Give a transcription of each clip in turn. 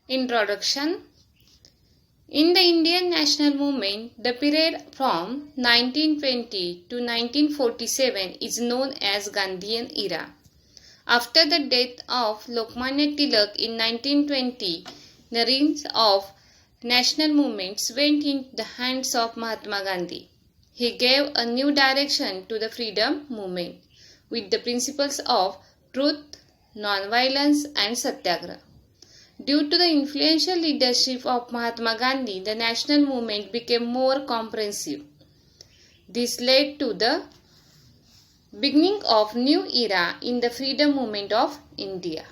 Introduction. In the Indian national movement, the period from 1920 to 1947 is known as Gandhian era. After the death of Lokmanya Tilak in 1920, the reins of national movements went into the hands of Mahatma Gandhi. He gave a new direction to the freedom movement with the principles of truth, non-violence and satyagraha. Due to the influential leadership of Mahatma Gandhi, the national movement became more comprehensive. This led to the beginning of new era in the freedom movement of India.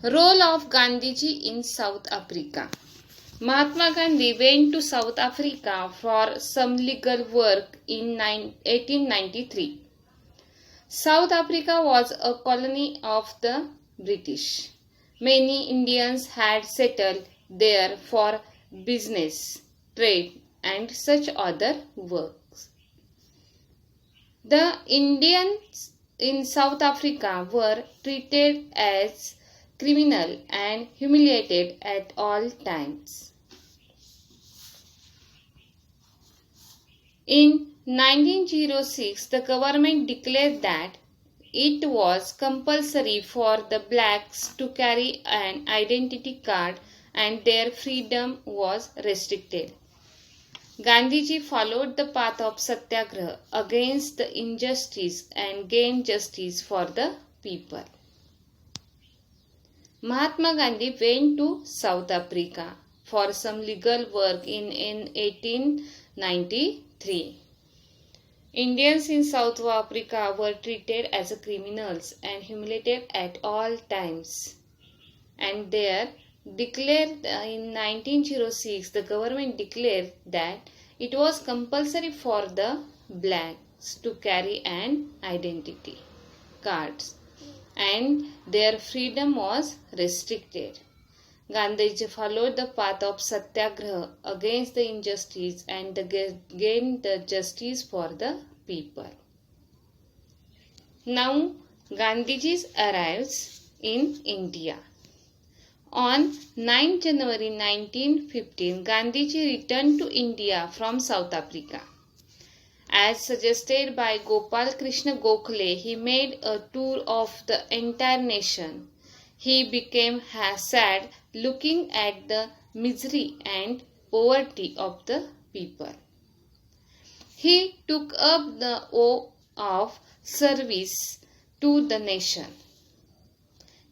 Role of Gandhiji in South Africa. Mahatma Gandhi went to South Africa for some legal work in 1893. South Africa was a colony of the British. Many Indians had settled there for business, trade and such other works. The Indians in South Africa were treated as criminal and humiliated at all times. In 1906, the government declared that it was compulsory for the blacks to carry an identity card and their freedom was restricted. Gandhiji followed the path of satyagraha against the injustice and gained justice for the people. Mahatma Gandhi went to South Africa for some legal work in 1893. Indians in South Africa were treated as criminals and humiliated at all times. And there, in 1906, the government declared that it was compulsory for the blacks to carry an identity cards and their freedom was restricted. Gandhiji followed the path of satyagraha against the injustice and gained the justice for the people. Now, Gandhiji arrives in India. On 9 January 1915, Gandhiji returned to India from South Africa. As suggested by Gopal Krishna Gokhale, he made a tour of the entire nation. He became sad looking at the misery and poverty of the people. He took up the oath of service to the nation.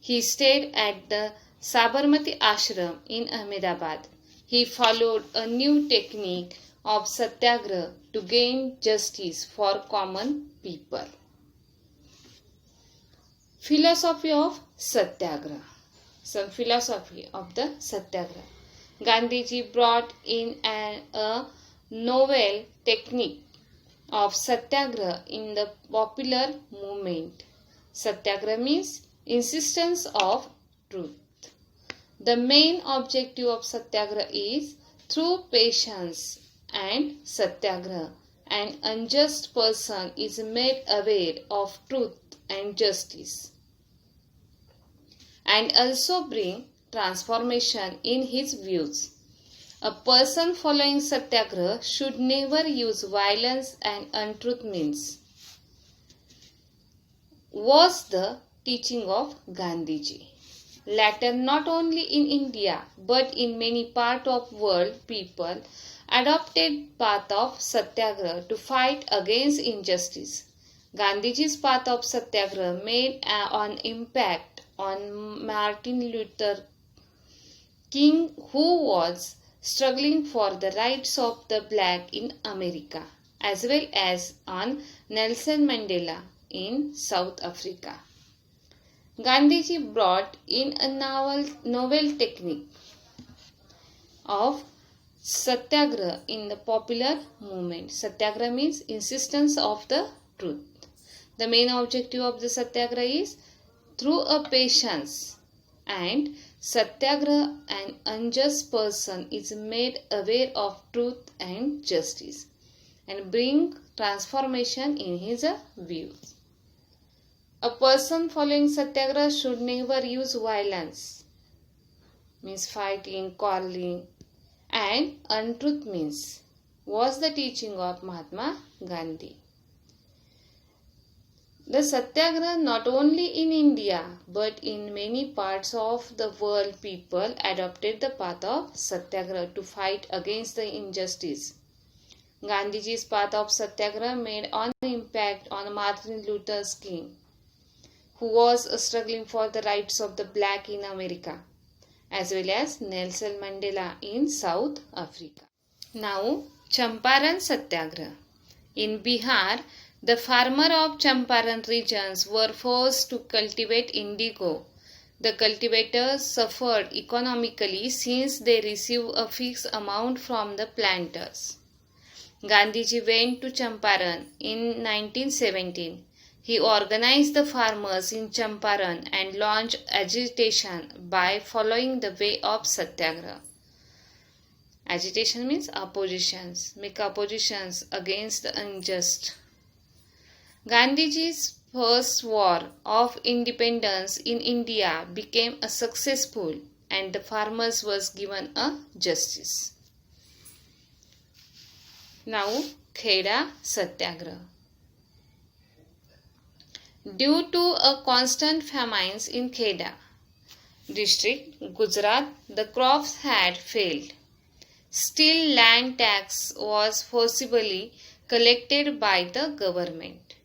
He stayed at the Sabarmati Ashram in Ahmedabad. He followed a new technique of satyagraha to gain justice for common people. Philosophy of Satyagraha. Some philosophy of the Satyagraha. Gandhiji brought in a novel technique of Satyagraha in the popular movement. Satyagraha means insistence of truth. The main objective of Satyagraha is through patience and Satyagraha, an unjust person is made aware of truth and justice and also bring transformation in his views. A person following Satyagraha should never use violence and untruth means. Was the teaching of Gandhiji. Later, not only in India but in many parts of world, people adopted path of Satyagraha to fight against injustice. Gandhiji's path of Satyagraha made an impact on Martin Luther King, who was struggling for the rights of the black in America, as well as on Nelson Mandela in South Africa. Gandhiji brought in a novel technique of Satyagraha in the popular movement. Satyagraha means insistence of the truth. The main objective of the Satyagraha is through a patience and Satyagraha, an unjust person is made aware of truth and justice and bring transformation in his views. A person following Satyagraha should never use violence means fighting, quarreling, and untruth means was the teaching of Mahatma Gandhi. The Satyagraha not only in India but in many parts of the world people adopted the path of Satyagraha to fight against the injustice. Gandhiji's path of Satyagraha made an impact on Martin Luther King, who was struggling for the rights of the black in America, as well as Nelson Mandela in South Africa. Now, Champaran Satyagraha. In Bihar, the farmers of Champaran regions were forced to cultivate indigo. The cultivators suffered economically since they received a fixed amount from the planters. Gandhiji went to Champaran in 1917. He organized the farmers in Champaran and launched agitation by following the way of Satyagraha. Agitation means oppositions, make oppositions against the unjust. Gandhiji's first war of independence in India became a successful and the farmers was given a justice. Now, Kheda Satyagraha. Due to a constant famines in Kheda district, Gujarat, the crops had failed. Still, land tax was forcibly collected by the government.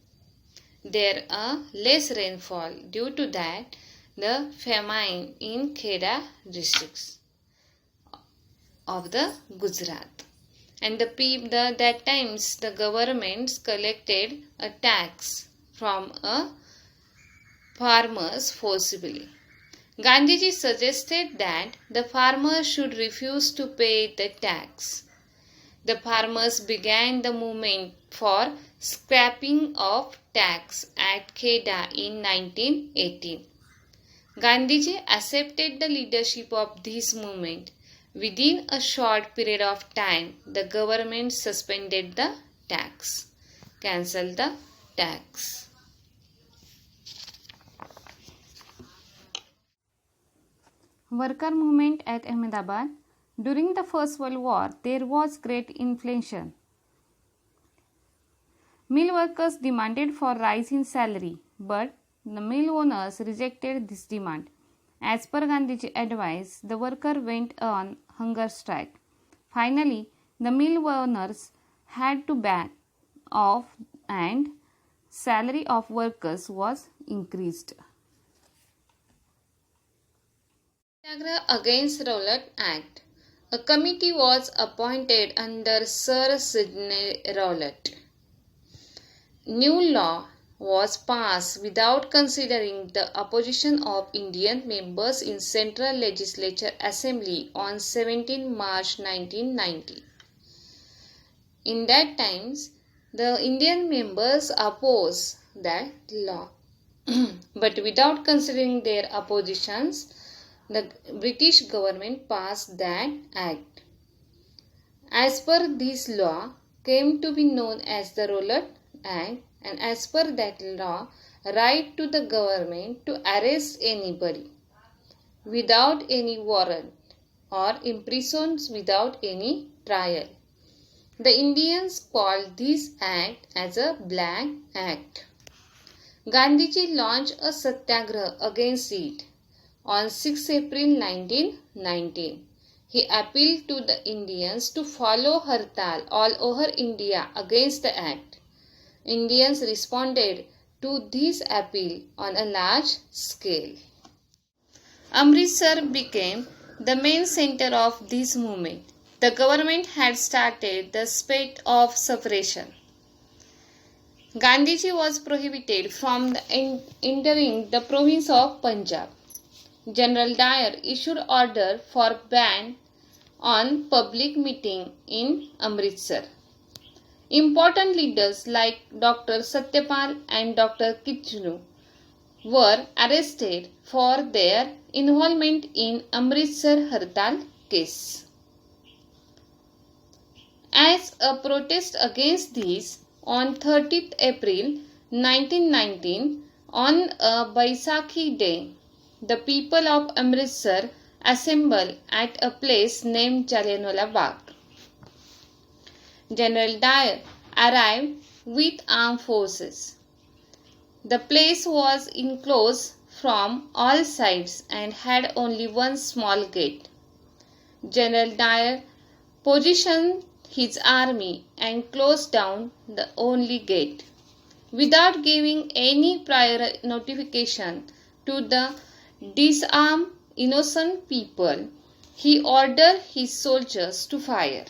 There are less rainfall. Due to that, the famine in Kheda districts of the Gujarat. And that times the governments collected a tax from farmers forcibly. Gandhiji suggested that the farmers should refuse to pay the tax. The farmers began the movement for scrapping of tax at Kheda in 1918. Gandhiji accepted the leadership of this movement. Within a short period of time, the government suspended the tax, cancelled the tax. Worker movement at Ahmedabad. During the First World War, there was great inflation. Mill workers demanded for rise in salary, but the mill owners rejected this demand. As per Gandhiji's advice, the worker went on hunger strike. Finally, the mill owners had to back off and salary of workers was increased. Satyagraha against Rowlatt Act. A committee was appointed under Sir Sidney Rowlatt. New law was passed without considering the opposition of Indian members in Central Legislature Assembly on 17 March 1990. In that times, the Indian members opposed that law. But without considering their oppositions, the British government passed that act. As per this law came to be known as the Rowlatt Act, and as per that law, right to the government to arrest anybody without any warrant or imprison without any trial. The Indians called this act as a Black Act. Gandhiji launched a satyagraha against it on 6 April 1919. He appealed to the Indians to follow Hartal all over India against the act. Indians responded to this appeal on a large scale. Amritsar became the main center of this movement. The government had started the spate of separation. Gandhiji was prohibited from entering the province of Punjab. General Dyer issued order for ban on public meeting in Amritsar. Important leaders like Dr. Satyapal and Dr. Kitchener were arrested for their involvement in Amritsar Hartal case. As a protest against this, on 30th April 1919, on a Baisakhi day, the people of Amritsar assemble at a place named Jallianwala Bagh. General Dyer arrived with armed forces. The place was enclosed from all sides and had only one small gate. General Dyer positioned his army and closed down the only gate. Without giving any prior notification to the disarmed innocent people, he ordered his soldiers to fire.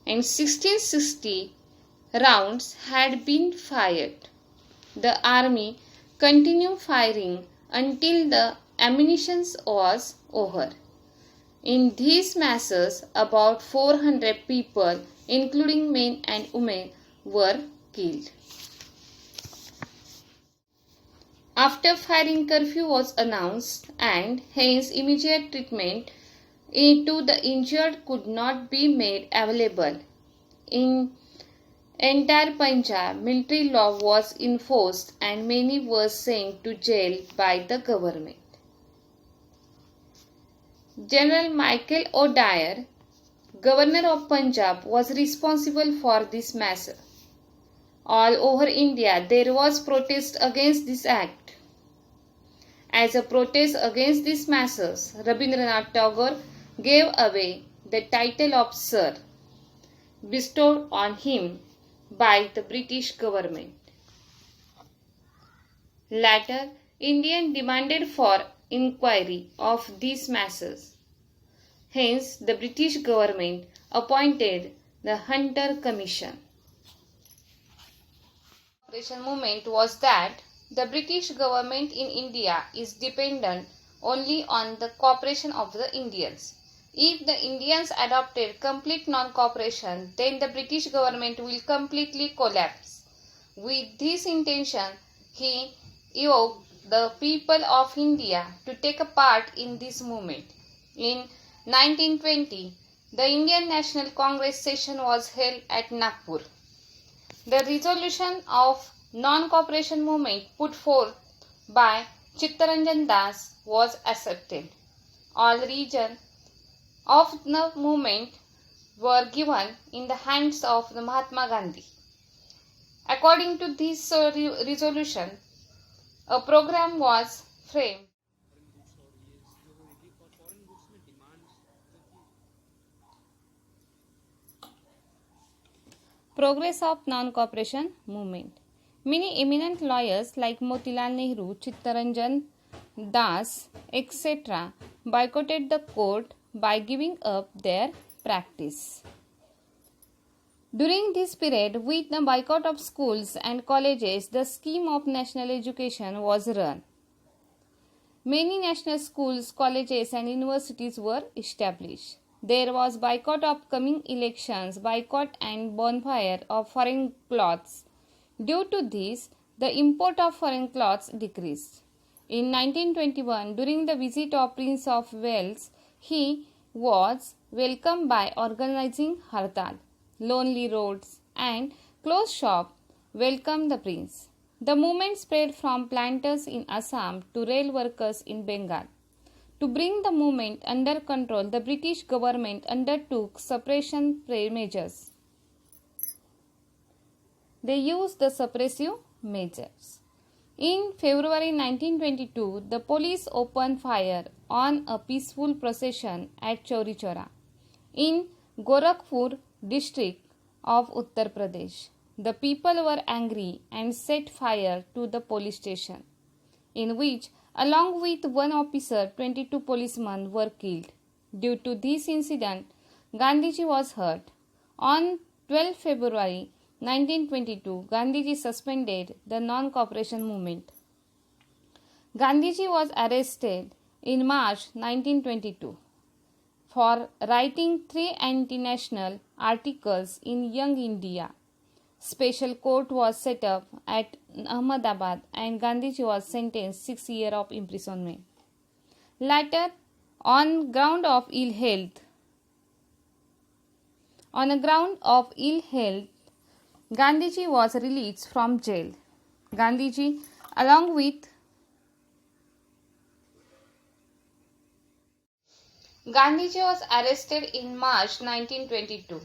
And 1660 rounds had been fired. The army continued firing until the ammunition was over. In these massacres, about 400 people, including men and women, were killed. After firing, curfew was announced, and hence immediate treatment to the injured could not be made available. In entire Punjab, military law was enforced and many were sent to jail by the government. General Michael O'Dwyer, Governor of Punjab, was responsible for this massacre. All over India, there was protest against this act. As a protest against these massacres, Rabindranath Tagore gave away the title of Sir, bestowed on him by the British government. Later, India demanded for inquiry of these massacres. Hence, the British government appointed the Hunter Commission. The Operation movement was that the British government in India is dependent only on the cooperation of the Indians. If the Indians adopted complete non-cooperation, then the British government will completely collapse. With this intention, he evoked the people of India to take a part in this movement. In 1920, the Indian National Congress session was held at Nagpur. The resolution of non-cooperation movement put forth by Chittaranjan Das was accepted. All regions of the movement were given in the hands of the Mahatma Gandhi. According to this resolution, a program was framed. Progress of non-cooperation movement. Many eminent lawyers like Motilal Nehru, Chittaranjan Das, etc. boycotted the court by giving up their practice. During this period, with the boycott of schools and colleges, the scheme of national education was run. Many national schools, colleges and universities were established. There was boycott of coming elections, boycott and bonfire of foreign clothes. Due to this, the import of foreign clothes decreased. In 1921, during the visit of Prince of Wales, he was welcomed by organizing Hartal. Lonely roads and closed shop welcomed the prince. The movement spread from planters in Assam to rail workers in Bengal. To bring the movement under control, the British government undertook suppression measures. They used the suppressive measures. In February 1922, the police opened fire on a peaceful procession at Chauri Chaura in Gorakhpur district of Uttar Pradesh. The people were angry and set fire to the police station, in which, along with one officer, 22 policemen were killed. Due to this incident, Gandhiji was hurt. On 12 February 1922, Gandhiji suspended the non-cooperation movement. Gandhiji was arrested in March 1922 for writing 3 anti-national articles in Young India. Special court was set up at Ahmedabad and Gandhiji was sentenced 6 years of imprisonment. Later, on ground of ill health, Gandhiji was released from jail. Gandhiji, along with Gandhiji was arrested in March 1922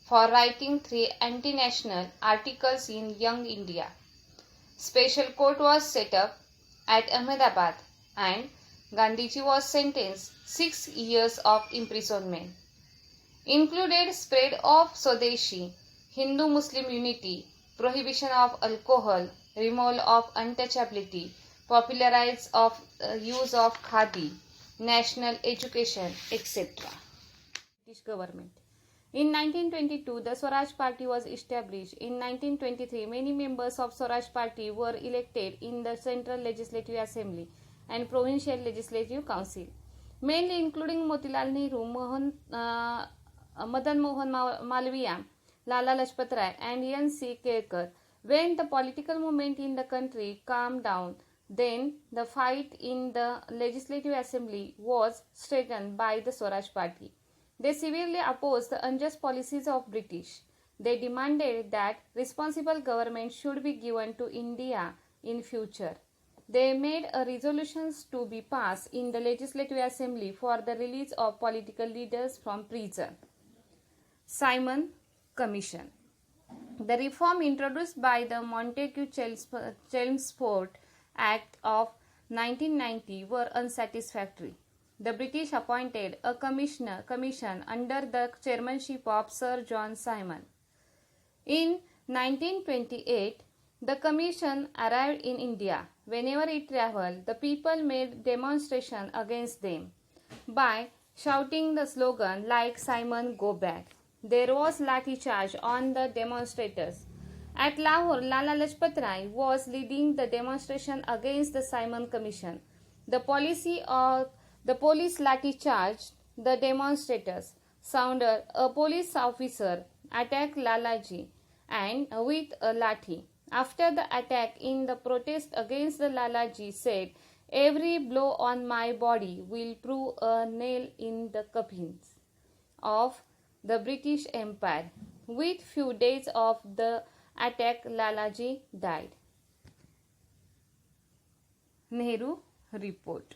for writing 3 anti-national articles in Young India. Special court was set up at Ahmedabad and Gandhiji was sentenced 6 years of imprisonment. Included spread of Swadeshi, Hindu-Muslim unity, prohibition of alcohol, removal of untouchability, popularization of use of khadi, national education, etc. British government. In 1922, the Swaraj Party was established. In 1923, many members of Swaraj Party were elected in the Central Legislative Assembly and Provincial Legislative Council, mainly including Motilal Nehru, Madan Mohan Malviya, Lala Lajpat Rai, and N.C. Kelkar. When the political movement in the country calmed down, then the fight in the Legislative Assembly was strengthened by the Swaraj Party. They severely opposed the unjust policies of British. They demanded that responsible government should be given to India in future. They made a resolutions to be passed in the Legislative Assembly for the release of political leaders from prison. Simon Commission. The reform introduced by the Montagu-Chelmsford Act of 1990 were unsatisfactory. The British appointed a commission under the chairmanship of Sir John Simon. In 1928, the commission arrived in India. Whenever it traveled, the people made demonstration against them by shouting the slogan like Simon go back. There was lathi charge on the demonstrators. At Lahore, Lala Lajpat Rai was leading the demonstration against the Simon Commission. The police lathi charged the demonstrators. Sounder, a police officer, attacked Lalaji and with a lathi. After the attack, in the protest against the Lalaji said, "Every blow on my body will prove a nail in the coffins of the British Empire." With few days of the attack, Lalaji died. Nehru Report.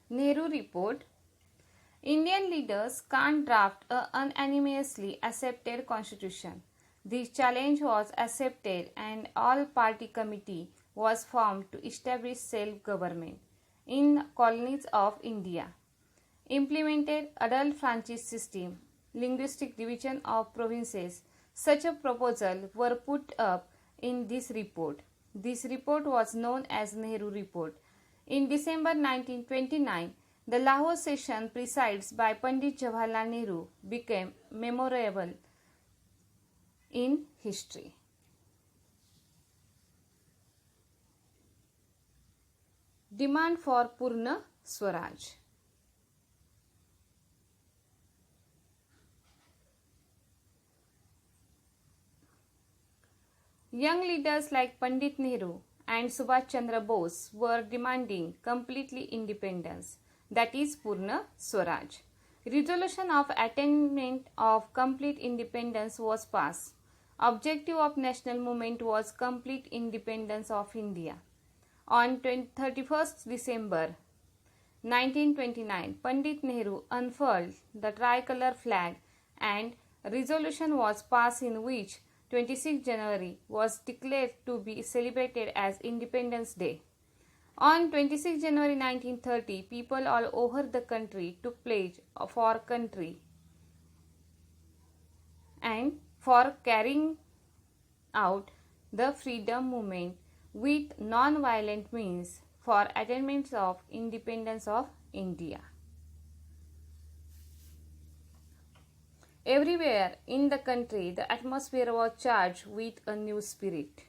Nehru Report. Indian leaders can't draft a unanimously accepted constitution. This challenge was accepted and all-party committee was formed to establish self-government in colonies of India. Implemented adult franchise system, linguistic division of provinces. Such a proposal were put up in this report. This report was known as Nehru Report. In December 1929, the Lahore session presided by Pandit Jawaharlal Nehru became memorable in history. Demand for Purna Swaraj. Young leaders like Pandit Nehru and Subhash Chandra Bose were demanding completely independence, that is Purna Swaraj. Resolution of attainment of complete independence was passed. Objective of national movement was complete independence of India. On 31st December 1929, Pandit Nehru unfurled the tricolor flag and a resolution was passed in which 26 January was declared to be celebrated as Independence Day. On 26 January 1930, people all over the country took pledge for country and for carrying out the freedom movement with non-violent means for attainment of independence of India. Everywhere in the country, the atmosphere was charged with a new spirit.